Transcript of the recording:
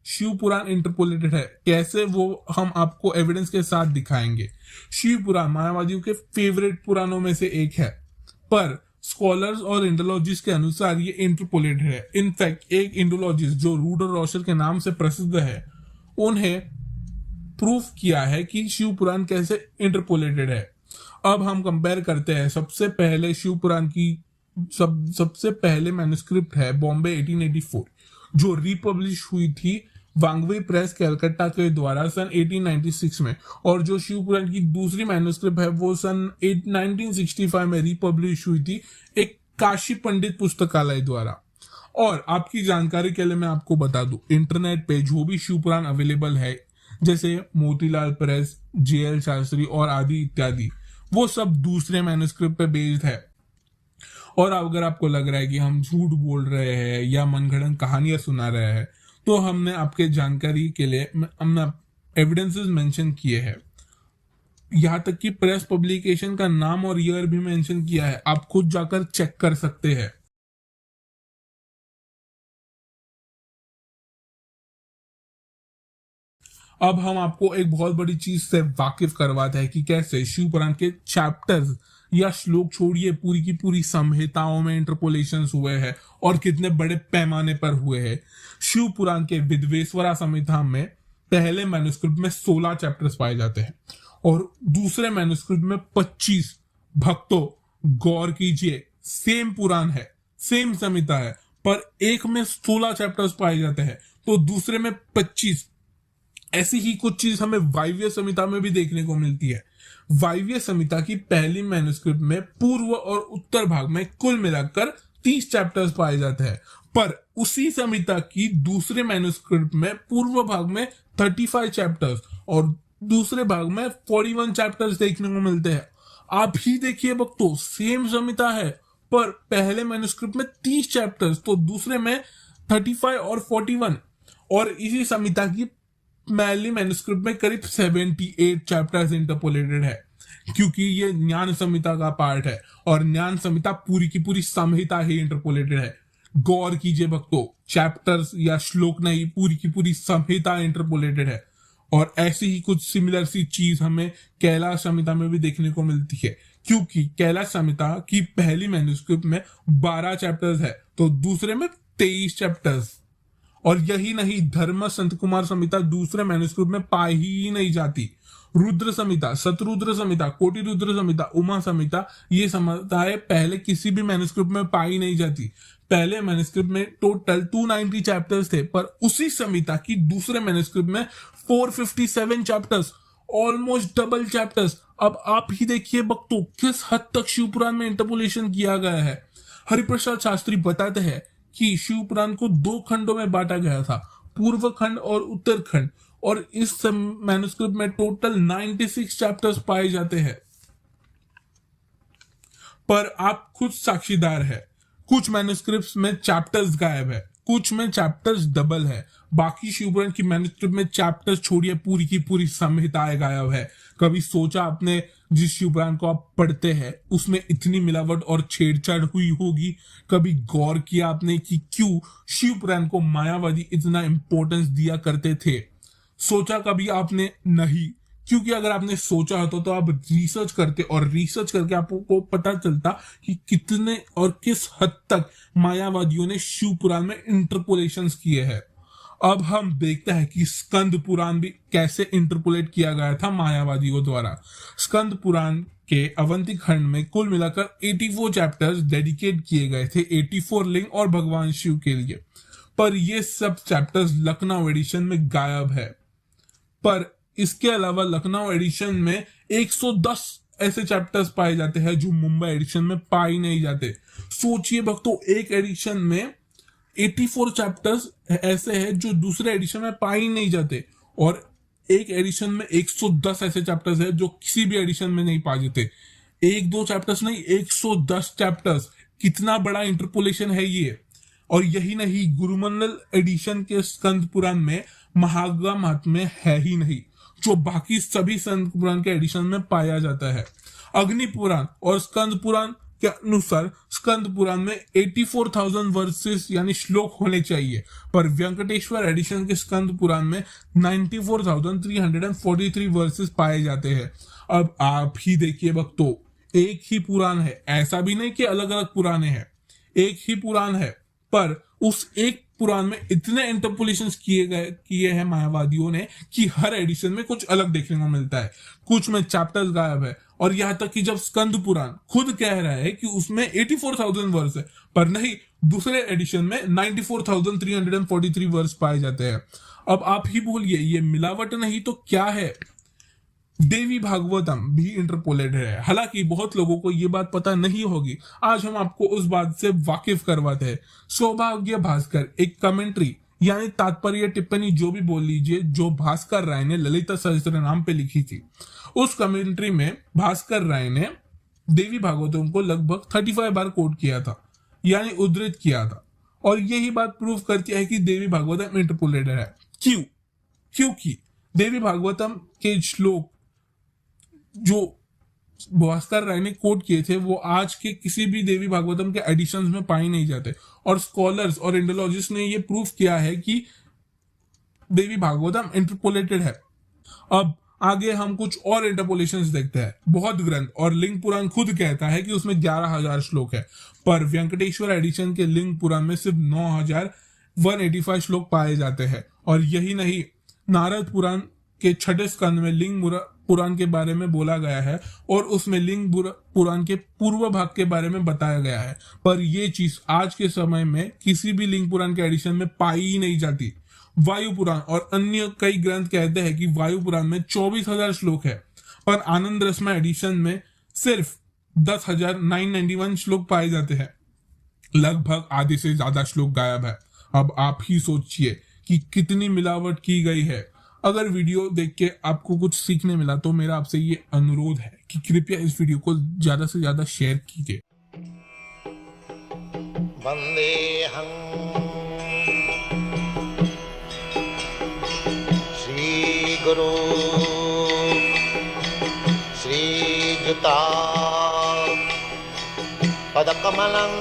शिव पुराण interpolated है, कैसे वो हम आपको एविडेंस के साथ दिखाएंगे। शिव पुराण मायावादियों के फेवरेट पुराणों में से एक है, पर स्कॉलर्स और इंडोलॉजिस्ट के अनुसार ये इंटरपोलेटेड है। इनफैक्ट एक इंडोलॉजिस्ट जो रूडर रोशर के नाम से प्रसिद्ध है, उन्हें प्रूफ किया है कि शिव पुराण कैसे इंटरपोलेटेड है। अब हम कंपेयर करते हैं। सबसे पहले शिव पुराण की सबसे पहले मैन्युस्क्रिप्ट है बॉम्बे 1884, जो रिपब्लिश हुई थी वांगवी प्रेस कलकत्ता के द्वारा सन 1896 में, और जो शिव पुराण की दूसरी मैन्युस्क्रिप्ट है वो सन 1965 में रिपब्लिश हुई थी एक काशी पंडित पुस्तकालय द्वारा। और आपकी जानकारी के लिए मैं आपको बता दूं, इंटरनेट पे जो भी शिव पुराण अवेलेबल है, जैसे मोतीलाल प्रेस, जेएल शास्त्री और आदि इत्यादि, वो सब दूसरे मैन्युस्क्रिप्ट पे बेस्ड है। और अगर आपको लग रहा है कि हम झूठ बोल रहे हैं या मनगढ़ंत कहानियां सुना रहे हैं, तो हमने आपके जानकारी के लिए हमने एविडेंसेस मेंशन किए हैं। यहाँ तक कि प्रेस पब्लिकेशन का नाम और ईयर भी मेंशन किया है, आप खुद जाकर चेक कर सकते हैं। अब हम आपको एक बहुत बड़ी चीज से वाकिफ करवाते हैं कि कैसे शिव पुराण के चैप्टर्स या श्लोक छोड़िए पूरी की पूरी संहिताओं में इंटरपोलेशंस हुए हैं और कितने बड़े पैमाने पर हुए हैं। शिव पुराण के विद्वेश्वरा संहिता में पहले मैन्युस्क्रिप्ट में 16 चैप्टर्स पाए जाते हैं और दूसरे मैन्युस्क्रिप्ट में 25। भक्तों, गौर कीजिए, सेम पुराण है, सेम संहिता है, पर एक में 16 चैप्टर्स पाए जाते हैं तो दूसरे में 25। ऐसी ही कुछ चीज हमें वायव्य संहिता में भी देखने को मिलती है। वायव्य संहिता की पहली मैन्युस्क्रिप्ट में पूर्व और उत्तर भाग में कुल मिलाकर 30 चैप्टर्स पाए जाते हैं, पर उसी संहिता की दूसरे मैन्युस्क्रिप्ट में पूर्व भाग में 35 चैप्टर्स और दूसरे भाग में 41 चैप्टर्स देखने को मिलते हैं। आप ही देखिए भक्तों, सेम संहिता है, पर पहले मैन्युस्क्रिप्ट में 30 चैप्टर्स तो दूसरे में 35 और 41। और इसी संहिता की पहली मैन्युस्क्रिप्ट में करीब 78 चैप्टर्स इंटरपोलेटेड है, क्योंकि ये ज्ञान संहिता का पार्ट है और ज्ञान संहिता पूरी की पूरी संहिता ही इंटरपोलेटेड है। गौर कीजिए भक्तों, चैप्टर्स या श्लोक नहीं, पूरी की पूरी संहिता इंटरपोलेटेड है। और ऐसी ही कुछ सिमिलर सी चीज हमें कैलाश संहिता में भी देखने को मिलती है, क्योंकि कैलाश संहिता की पहली मैन्युस्क्रिप्ट में 12 चैप्टर्स है तो दूसरे में 23 चैप्टर्स। और यही नहीं, धर्म संत कुमार संहिता दूसरे मैन्युस्क्रिप्ट में पाई ही नहीं जाती। रुद्र संहिता, शतरुद्र संहिता, कोटि रुद्र संहिता, उमा संहिता, ये संहिताएं पहले किसी भी मैन्युस्क्रिप्ट में पाई नहीं जाती। पहले मैन्युस्क्रिप्ट में टोटल 290 चैप्टर्स थे, पर उसी संहिता की दूसरे मैन्युस्क्रिप्ट में 457 चैप्टर्स, ऑलमोस्ट डबल चैप्टर्स। अब आप ही देखिए भक्तों, किस हद तक शिव पुराण में इंटरपोलेशन किया गया है। हरिप्रसाद शास्त्री बताते हैं कि शिव पुराण को 2 खंडों में बांटा गया था, पूर्व खंड और उत्तर खंड, और इस मैन्युस्क्रिप्ट में टोटल 96 चैप्टर्स पाए जाते हैं। पर आप खुद साक्षीदार है, कुछ मैन्युस्क्रिप्ट्स में चैप्टर्स गायब है, कुछ में चैप्टर्स डबल है। बाकी शिव पुराण की मैन्युस्क्रिप्ट में चैप्टर्स छोड़िए पूरी की पूरी संहिताएं गायब है। कभी सोचा आपने जिस शिव पुराण को आप पढ़ते हैं उसमें इतनी मिलावट और छेड़छाड़ हुई होगी? कभी गौर किया आपने कि क्यों शिव पुराण को मायावादी इतना इंपॉर्टेंस दिया करते थे? सोचा कभी आपने? नहीं, क्योंकि अगर आपने सोचा होता तो आप रिसर्च करते और रिसर्च करके आपको पता चलता कि कितने और किस हद तक मायावादियों ने शिव पुराण में इंटरपोलेशंस किए हैं। अब हम देखते हैं कि स्कंद पुराण भी कैसे इंटरपोलेट किया गया था मायावादियों द्वारा। स्कंद पुराण के अवंती खंड में कुल मिलाकर 84 चैप्टर्स डेडिकेट किए गए थे 84 लिंग और भगवान शिव के लिए, पर ये सब चैप्टर्स लखनऊ एडिशन में गायब है। पर इसके अलावा लखनऊ एडिशन में 110 ऐसे चैप्टर्स पाए जाते हैं जो मुंबई एडिशन में पाए नहीं जाते। सोचिए भक्तों, एक एडिशन में 84 चैप्टर्स ऐसे हैं जो दूसरे एडिशन में पाए ही नहीं जाते, और एक एडिशन में 110 ऐसे चैप्टर्स हैं जो किसी भी एडिशन में नहीं पाए जाते। 1-2 चैप्टर्स नहीं, 110 चैप्टर्स। कितना बड़ा इंटरपोलेशन है ये। और यही नहीं, गुरुमंडल एडिशन के स्कंद पुराण में महागम महात्म्य है ही नहीं, जो बाकी सभी स्कंद पुराण के एडिशन में पाया जाता है। अग्नि पुराण और स्कंद पुराण के अनुसार स्कंद पुराण में 84,000 वर्सेस यानी श्लोक होने चाहिए, पर वेंकटेश्वर एडिशन के स्कंद पुराण में 94,343 वर्सेस पाए जाते हैं। अब आप ही देखिए भक्तों, एक ही पुराण है, ऐसा भी नहीं कि अलग अलग पुराने हैं, एक ही पुराण है, पर उस एक पुराण में इतने इंटरपोलेशंस किए हैं मायावादियों ने कि हर एडिशन में कुछ अलग देखने को मिलता है, कुछ में चैप्टर्स गायब है। और यहाँ तक कि जब स्कंद पुराण खुद कह रहा है कि उसमें 84,000 वर्स है, पर नहीं, दूसरे एडिशन में 94,343 वर्स पाए जाते हैं। अब आप ही बोलिए, ये मिलावट नहीं तो क्या है? देवी भागवतम भी इंटरपोलेटेड है, हालांकि बहुत लोगों को ये बात पता नहीं होगी। आज हम आपको उस बात से वाकिफ करवाते हैं। सौभाग्य भास्कर एक कमेंट्री यानी तात्पर्य टिप्पणी जो भी बोल लीजिए, जो भास्कर राय ने ललिता सहस्त्रनाम पे लिखी थी, उस कमेंट्री में भास्कर राय ने देवी भागवतम को लगभग 35 बार कोट किया था, यानी उद्धृत किया था। और यही बात प्रूव करती है कि देवी भागवतम इंटरपोलेटेड है। क्यों? क्योंकि देवी भागवतम के श्लोक जो भास्कर राय ने कोट किए थे वो आज के किसी भी देवी भागवतम के एडिशंस में पाए नहीं जाते, और स्कॉलर्स और इंडोलॉजिस्ट ने ये प्रूफ किया है कि देवी भागवतम इंटरपोलेटेड है। अब आगे हम कुछ और इंटरपोलेशंस देखते हैं। बहुत ग्रंथ और लिंग पुराण खुद कहता है कि उसमें 11,000 श्लोक है, पर वेंकटेश्वर एडिशन के लिंग पुराण में सिर्फ 9,185 श्लोक पाए जाते हैं। और यही नहीं, नारद पुराण के छठे स्कंद में लिंग पुराण के बारे में बोला गया है और उसमें लिंग पुराण के पूर्व भाग के बारे में बताया गया है, पर यह चीज आज के समय में किसी भी लिंग पुराण के एडिशन में पाई ही नहीं जाती। वायु पुराण और अन्य कई ग्रंथ कहते हैं कि वायु पुराण में 24,000 श्लोक है, पर आनंद रश्मा एडिशन में सिर्फ 10,991 श्लोक पाए जाते हैं। लगभग आधे से ज्यादा श्लोक गायब है। अब आप ही सोचिए कि कितनी मिलावट की गई है। अगर वीडियो देख के आपको कुछ सीखने मिला तो मेरा आपसे ये अनुरोध है कि कृपया इस वीडियो को ज्यादा से ज्यादा शेयर कीजिए। वंदेहं श्री गुरु श्रीयुता पदकमलं